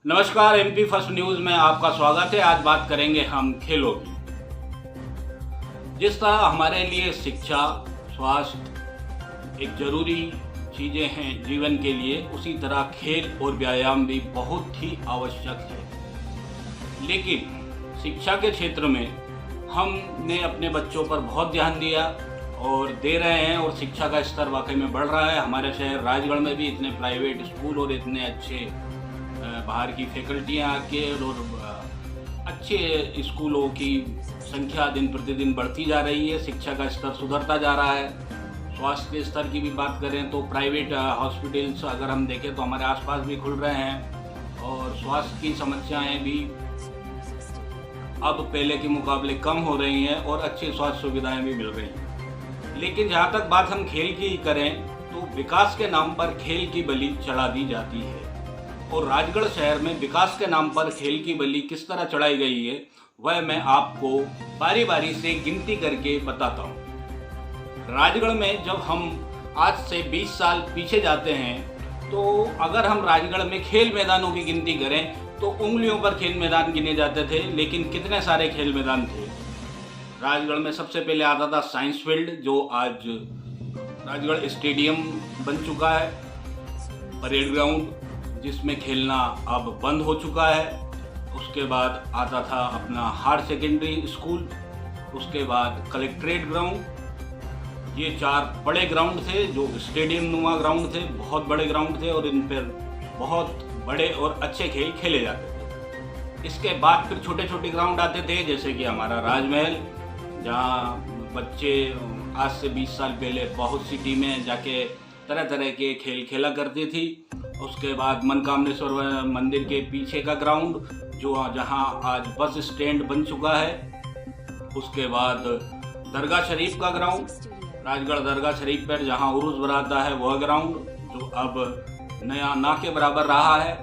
नमस्कार, MP first news में आपका स्वागत है। आज बात करेंगे हम खेलों की। जिस तरह हमारे लिए शिक्षा, स्वास्थ्य एक ज़रूरी चीज़ें हैं जीवन के लिए, उसी तरह खेल और व्यायाम भी बहुत ही आवश्यक है। लेकिन शिक्षा के क्षेत्र में हमने अपने बच्चों पर बहुत ध्यान दिया और दे रहे हैं और शिक्षा का स्तर वाकई में बढ़ रहा है। हमारे शहर राजगढ़ में भी इतने प्राइवेट स्कूल और इतने अच्छे बाहर की फैकल्टियाँ आके और अच्छे स्कूलों की संख्या दिन प्रतिदिन बढ़ती जा रही है। शिक्षा का स्तर सुधरता जा रहा है। स्वास्थ्य के स्तर की भी बात करें तो प्राइवेट हॉस्पिटल्स अगर हम देखें तो हमारे आसपास भी खुल रहे हैं और स्वास्थ्य की समस्याएं भी अब पहले के मुकाबले कम हो रही हैं और अच्छी स्वास्थ्य सुविधाएं भी मिल रही हैं। लेकिन जहाँ तक बात हम खेल की करें तो विकास के नाम पर खेल की बलि चढ़ा दी जाती है और राजगढ़ शहर में विकास के नाम पर खेल की बलि किस तरह चढ़ाई गई है वह मैं आपको बारी बारी से गिनती करके बताता हूँ। राजगढ़ में जब हम आज से 20 साल पीछे जाते हैं तो अगर हम राजगढ़ में खेल मैदानों की गिनती करें तो उंगलियों पर खेल मैदान गिने जाते थे, लेकिन कितने सारे खेल मैदान थे। राजगढ़ में सबसे पहले आता था साइंस फील्ड, जो आज राजगढ़ स्टेडियम बन चुका है। परेड ग्राउंड जिसमें खेलना अब बंद हो चुका है। उसके बाद आता था अपना हायर सेकेंडरी स्कूल, उसके बाद कलेक्ट्रेट ग्राउंड। ये 4 बड़े ग्राउंड थे जो स्टेडियम नुमा ग्राउंड थे, बहुत बड़े ग्राउंड थे और इन पर बहुत बड़े और अच्छे खेल खेले जाते थे। इसके बाद फिर छोटे छोटे ग्राउंड आते थे, जैसे कि हमारा राजमहल, जहाँ बच्चे आज से 20 साल पहले बहुत सी टीमें जाके तरह तरह के खेल खेला करती थी। उसके बाद मनकामनेश्वर मंदिर के पीछे का ग्राउंड जो जहां आज बस स्टैंड बन चुका है। उसके बाद दरगाह शरीफ का ग्राउंड, राजगढ़ दरगाह शरीफ पर जहां उर्स बराता है वह ग्राउंड जो अब नया ना के बराबर रहा है।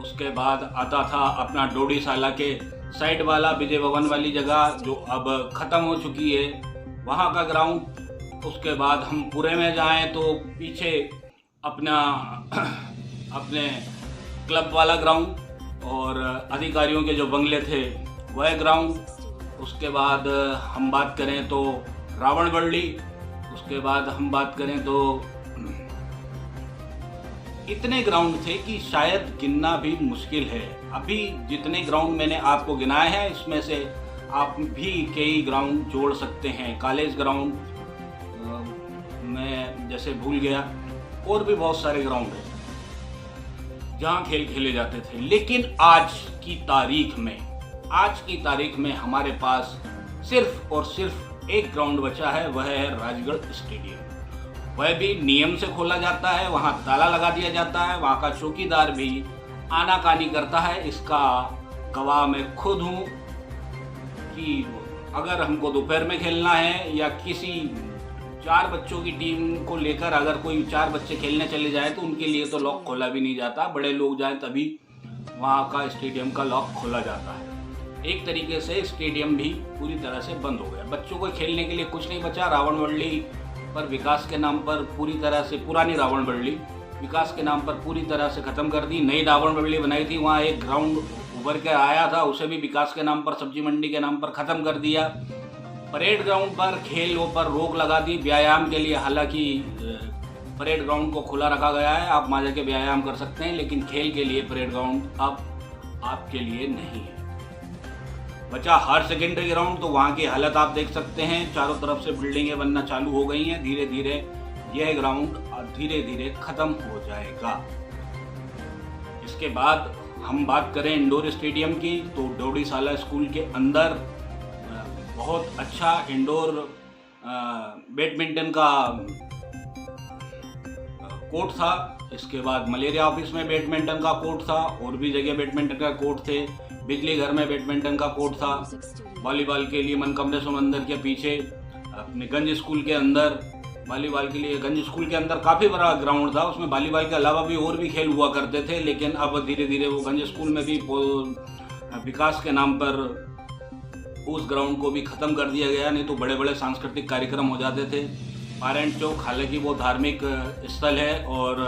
उसके बाद आता था अपना डोडीशाला के साइड वाला विजय भवन वाली जगह जो अब ख़त्म हो चुकी है, वहाँ का ग्राउंड। उसके बाद हम पूरे में जाएं तो पीछे अपने क्लब वाला ग्राउंड और अधिकारियों के जो बंगले थे वह ग्राउंड। उसके बाद हम बात करें तो रावण बल्ली, उसके बाद हम बात करें तो इतने ग्राउंड थे कि शायद गिनना भी मुश्किल है। अभी जितने ग्राउंड मैंने आपको गिनाए हैं इसमें से आप भी कई ग्राउंड जोड़ सकते हैं। कॉलेज ग्राउंड मैं जैसे भूल गया, और भी बहुत सारे ग्राउंड हैं जहाँ खेल खेले जाते थे। लेकिन आज की तारीख में हमारे पास सिर्फ और सिर्फ एक ग्राउंड बचा है, वह है राजगढ़ स्टेडियम। वह भी नियम से खोला जाता है, वहाँ ताला लगा दिया जाता है, वहाँ का चौकीदार भी आनाकानी करता है। इसका गवाह मैं खुद हूँ कि अगर हमको दोपहर में खेलना है या किसी 4 बच्चों की टीम को लेकर अगर कोई 4 बच्चे खेलने चले जाए तो उनके लिए तो लॉक खोला भी नहीं जाता। बड़े लोग जाएं तभी वहाँ का स्टेडियम का लॉक खोला जाता है। एक तरीके से स्टेडियम भी पूरी तरह से बंद हो गया। बच्चों को खेलने के लिए कुछ नहीं बचा। रावण बल्ली पर विकास के नाम पर पूरी तरह से, पुरानी रावण बल्ली विकास के नाम पर पूरी तरह से ख़त्म कर दी। नई रावण बल्ली बनाई थी, वहाँ एक ग्राउंड उभर के आया था, उसे भी विकास के नाम पर, सब्जी मंडी के नाम पर ख़त्म कर दिया। परेड ग्राउंड पर खेलों पर रोक लगा दी व्यायाम के लिए। हालांकि परेड ग्राउंड को खुला रखा गया है, आप वहाँ जाके व्यायाम कर सकते हैं, लेकिन खेल के लिए परेड ग्राउंड अब आपके लिए नहीं है। बचा हायर सेकेंडरी ग्राउंड, तो वहाँ की हालत आप देख सकते हैं। चारों तरफ से बिल्डिंगें बनना चालू हो गई हैं। धीरे धीरे यह ग्राउंड धीरे धीरे ख़त्म हो जाएगा। इसके बाद हम बात करें इंडोर स्टेडियम की, तो डोडीशाला स्कूल के अंदर बहुत अच्छा इंडोर बैडमिंटन का कोर्ट था। इसके बाद मलेरिया ऑफिस में बैडमिंटन का कोर्ट था, और भी जगह बैडमिंटन का कोर्ट थे। बिजली घर में बैडमिंटन का कोर्ट था। वॉलीबॉल के लिए मनकामनेश्वर मंदिर के पीछे अपने गंज स्कूल के अंदर वॉलीबॉल के लिए गंज स्कूल के अंदर काफ़ी बड़ा ग्राउंड था। उसमें वॉलीबॉल के अलावा भी और भी खेल हुआ करते थे, लेकिन अब धीरे धीरे वो गंज स्कूल में भी विकास के नाम पर उस ग्राउंड को भी ख़त्म कर दिया गया। नहीं तो बड़े बड़े सांस्कृतिक कार्यक्रम हो जाते थे। पारेंट चौक हालांकि वो धार्मिक स्थल है और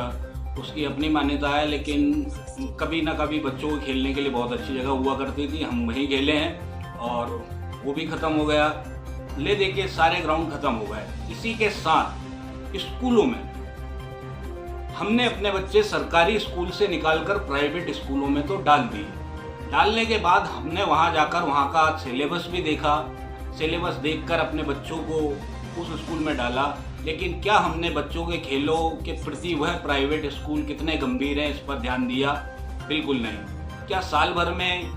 उसकी अपनी मान्यता है, लेकिन कभी ना कभी बच्चों को खेलने के लिए बहुत अच्छी जगह हुआ करती थी। हम वहीं खेले हैं और वो भी ख़त्म हो गया। ले देखिए सारे ग्राउंड ख़त्म हो गए। इसी के साथ स्कूलों में हमने अपने बच्चे सरकारी स्कूल से निकालकर प्राइवेट स्कूलों में तो डाल दिए। डालने के बाद हमने वहाँ जाकर वहाँ का सिलेबस भी देखा। सिलेबस देखकर अपने बच्चों को उस स्कूल में डाला। लेकिन क्या हमने बच्चों के खेलों के प्रति वह प्राइवेट स्कूल कितने गंभीर हैं इस पर ध्यान दिया? बिल्कुल नहीं। क्या साल भर में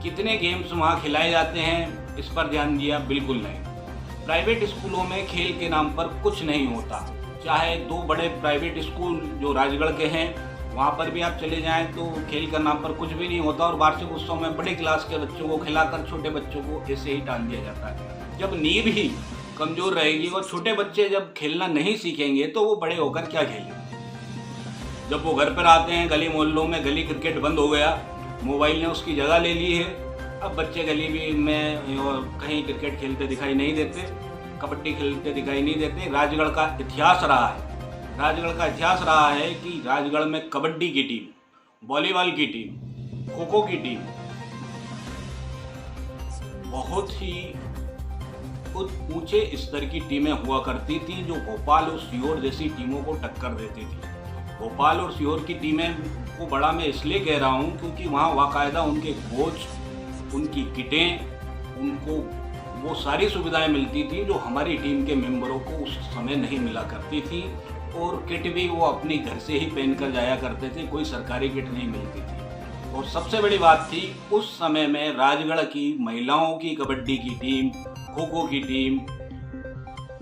कितने गेम्स वहाँ खिलाए जाते हैं इस पर ध्यान दिया? बिल्कुल नहीं। प्राइवेट स्कूलों में खेल के नाम पर कुछ नहीं होता। चाहे 2 बड़े प्राइवेट स्कूल जो राजगढ़ के हैं वहाँ पर भी आप चले जाएं तो खेल का नाम पर कुछ भी नहीं होता और वार्षिक उत्सव में बड़े क्लास के बच्चों को खिलाकर छोटे बच्चों को ऐसे ही टाल दिया जाता है। जब नींव ही कमज़ोर रहेगी और छोटे बच्चे जब खेलना नहीं सीखेंगे तो वो बड़े होकर क्या खेलेंगे? जब वो घर पर आते हैं, गली मोहल्लों में गली क्रिकेट बंद हो गया, मोबाइल ने उसकी जगह ले ली है। अब बच्चे गली भी में कहीं क्रिकेट खेलते दिखाई नहीं देते, कबड्डी खेलते दिखाई नहीं देते। राजगढ़ का इतिहास रहा है, राजगढ़ का इतिहास रहा है कि राजगढ़ में कबड्डी की टीम, वॉलीबॉल की टीम, खो खो की टीम बहुत ही ऊंचे स्तर की टीमें हुआ करती थी जो भोपाल और सीहोर जैसी टीमों को टक्कर देती थी। भोपाल और सीहोर की टीमें को बड़ा मैं इसलिए कह रहा हूँ क्योंकि वहाँ बाकायदा उनके कोच, उनकी किटें, उनको वो सारी सुविधाएं मिलती थी जो हमारी टीम के मेंबरों को उस समय नहीं मिला करती थी। और किट भी वो अपनी घर से ही पहन कर जाया करते थे, कोई सरकारी किट नहीं मिलती थी। और सबसे बड़ी बात थी उस समय में राजगढ़ की महिलाओं की कबड्डी की टीम, खो खो की टीम,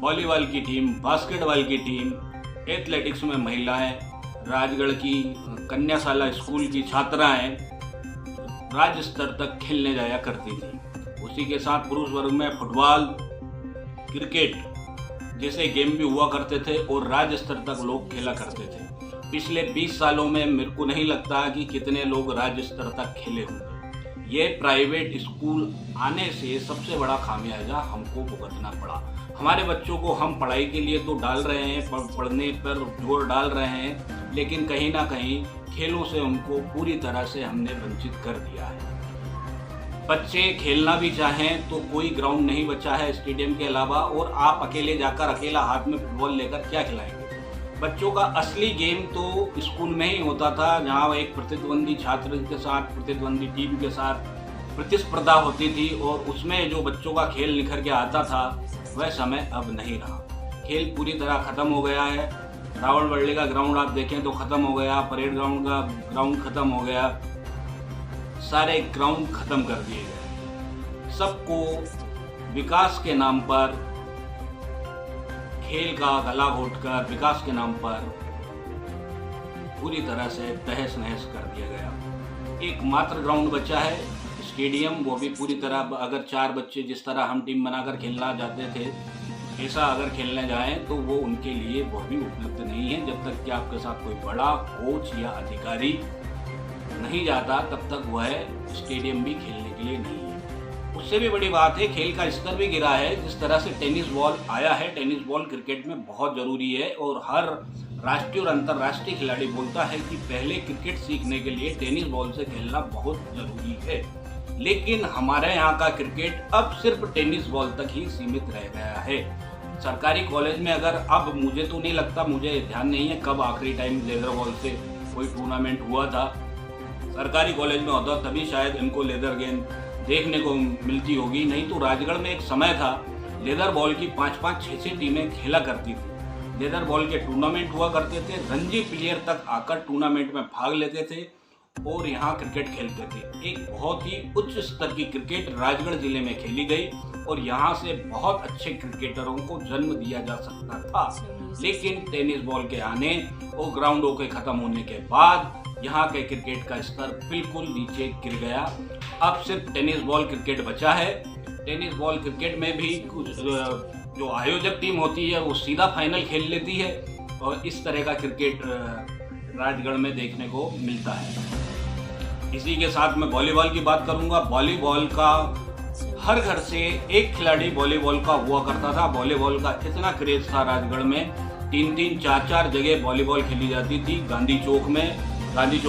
वॉलीबॉल की टीम, बास्केटबॉल की टीम, एथलेटिक्स में महिलाएं, राजगढ़ की कन्याशाला स्कूल की छात्राएं राज्य स्तर तक खेलने जाया करती थी। उसी के साथ पुरुष वर्ग में फुटबॉल, क्रिकेट जैसे गेम भी हुआ करते थे और राज्य स्तर तक लोग खेला करते थे। पिछले 20 सालों में मेरे को नहीं लगता कि कितने लोग राज्य स्तर तक खेले होंगे। ये प्राइवेट स्कूल आने से सबसे बड़ा खामियाजा हमको भुगतना पड़ा। हमारे बच्चों को हम पढ़ाई के लिए तो डाल रहे हैं, पढ़ने पर जोर डाल रहे हैं, लेकिन कहीं ना कहीं खेलों से उनको पूरी तरह से हमने वंचित कर दिया है। बच्चे खेलना भी चाहें तो कोई ग्राउंड नहीं बचा है स्टेडियम के अलावा, और आप अकेले जाकर अकेला हाथ में फुटबॉल लेकर क्या खिलाएंगे? बच्चों का असली गेम तो स्कूल में ही होता था, जहां एक प्रतिद्वंदी छात्र के साथ, प्रतिद्वंदी टीम के साथ प्रतिस्पर्धा होती थी और उसमें जो बच्चों का खेल निखर के आता था वह समय अब नहीं रहा। खेल पूरी तरह ख़त्म हो गया है। रावण बल्ले का ग्राउंड आप देखें तो ख़त्म हो गया, परेड ग्राउंड का ग्राउंड ख़त्म हो गया, सारे ग्राउंड ख़त्म कर दिए गए। सबको विकास के नाम पर, खेल का गला घोटकर विकास के नाम पर पूरी तरह से तहस नहस कर दिया गया। एकमात्र ग्राउंड बचा है स्टेडियम, वो भी पूरी तरह, अगर 4 बच्चे जिस तरह हम टीम बनाकर खेलना चाहते थे ऐसा अगर खेलने जाएं तो वो उनके लिए वो भी उपलब्ध नहीं है। जब तक कि आपके साथ कोई बड़ा कोच या अधिकारी नहीं जाता तब तक वह स्टेडियम भी खेलने के लिए नहीं है। उससे भी बड़ी बात है खेल का स्तर भी गिरा है। जिस तरह से टेनिस बॉल आया है, टेनिस बॉल क्रिकेट में बहुत ज़रूरी है और हर राष्ट्रीय और अंतर्राष्ट्रीय खिलाड़ी बोलता है कि पहले क्रिकेट सीखने के लिए टेनिस बॉल से खेलना बहुत ज़रूरी है। लेकिन हमारे यहाँ का क्रिकेट अब सिर्फ टेनिस बॉल तक ही सीमित रह गया है। सरकारी कॉलेज में अगर, अब मुझे तो नहीं लगता, मुझे ध्यान नहीं है कब आखिरी टाइम लेदर बॉल से कोई टूर्नामेंट हुआ था। सरकारी कॉलेज में होता तभी शायद इनको लेदर गेंद देखने को मिलती होगी, नहीं तो राजगढ़ में एक समय था लेदर बॉल की 5-5, 6-6 टीमें खेला करती थी। लेदर बॉल के टूर्नामेंट हुआ करते थे, रणजी प्लेयर तक आकर टूर्नामेंट में भाग लेते थे और यहाँ क्रिकेट खेलते थे। एक बहुत ही उच्च स्तर की क्रिकेट राजगढ़ जिले में खेली गई और यहाँ से बहुत अच्छे क्रिकेटरों को जन्म दिया जा सकता था। लेकिन टेनिस बॉल के आने और ग्राउंडों के ख़त्म होने के बाद यहाँ के क्रिकेट का स्तर बिल्कुल नीचे गिर गया। अब सिर्फ टेनिस बॉल क्रिकेट बचा है। टेनिस बॉल क्रिकेट में भी कुछ जो आयोजक टीम होती है वो सीधा फाइनल खेल लेती है और इस तरह का क्रिकेट राजगढ़ में देखने को मिलता है। इसी के साथ मैं वॉलीबॉल की बात करूंगा। वॉलीबॉल का हर घर से एक खिलाड़ी वॉलीबॉल का हुआ करता था। वॉलीबॉल का इतना क्रेज था राजगढ़ में 3-3, 4-4 जगह वॉलीबॉल खेली जाती थी। गांधी चौक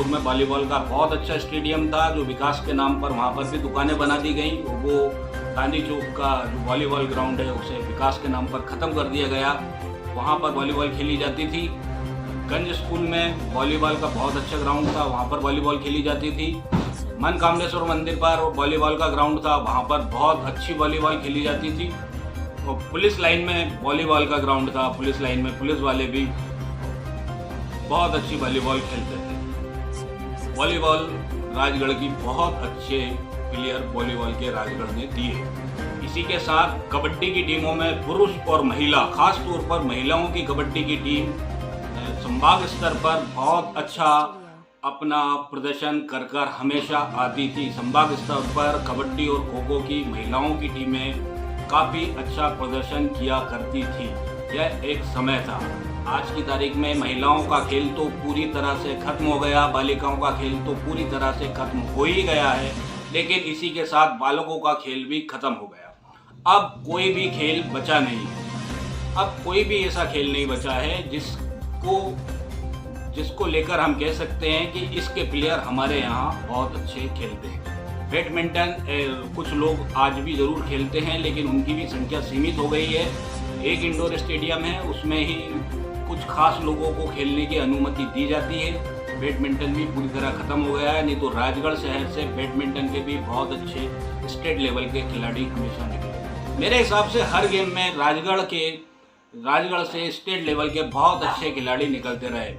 में वॉलीबॉल का बहुत अच्छा स्टेडियम था, जो विकास के नाम पर वहाँ पर भी दुकानें बना दी गई। वो गांधी चौक का जो वॉलीबॉल ग्राउंड है उसे विकास के नाम पर ख़त्म कर दिया गया। वहाँ पर वॉलीबॉल खेली जाती थी। गंज स्कूल में वॉलीबॉल का बहुत अच्छा ग्राउंड था, वहाँ पर वॉलीबॉल खेली जाती थी। मनकामनेश्वर मंदिर पर वॉलीबॉल का ग्राउंड था, वहाँ पर बहुत अच्छी वॉलीबॉल खेली जाती थी। और पुलिस लाइन में वॉलीबॉल का ग्राउंड था, पुलिस लाइन में पुलिस वाले भी बहुत अच्छी वॉलीबॉल खेलते थे। वॉलीबॉल राजगढ़ की बहुत अच्छे प्लेयर वॉलीबॉल के राजगढ़ ने दिए। इसी के साथ कबड्डी की टीमों में पुरुष और महिला, खास तौर पर महिलाओं की कबड्डी की टीम संभाग स्तर पर बहुत अच्छा अपना प्रदर्शन कर हमेशा आती थी। संभाग स्तर पर कबड्डी और खो खो की महिलाओं की टीमें काफ़ी अच्छा प्रदर्शन किया करती थी। यह एक समय था। आज की तारीख में महिलाओं का खेल तो पूरी तरह से खत्म हो गया, बालिकाओं का खेल तो पूरी तरह से खत्म हो ही गया है, लेकिन इसी के साथ बालकों का खेल भी खत्म हो गया। अब कोई भी खेल बचा नहीं है। अब कोई भी ऐसा खेल नहीं बचा है जिसको लेकर हम कह सकते हैं कि इसके प्लेयर हमारे यहाँ बहुत अच्छे खेलते हैं। बैडमिंटन कुछ लोग आज भी ज़रूर खेलते हैं, लेकिन उनकी भी संख्या सीमित हो गई है। एक इंडोर स्टेडियम है, उसमें ही कुछ खास लोगों को खेलने की अनुमति दी जाती है। बैडमिंटन भी पूरी तरह ख़त्म हो गया है, नहीं तो राजगढ़ शहर से बैडमिंटन के भी बहुत अच्छे स्टेट लेवल के खिलाड़ी हमेशा निकले। मेरे हिसाब से हर गेम में राजगढ़ से स्टेट लेवल के बहुत अच्छे खिलाड़ी निकलते रहे।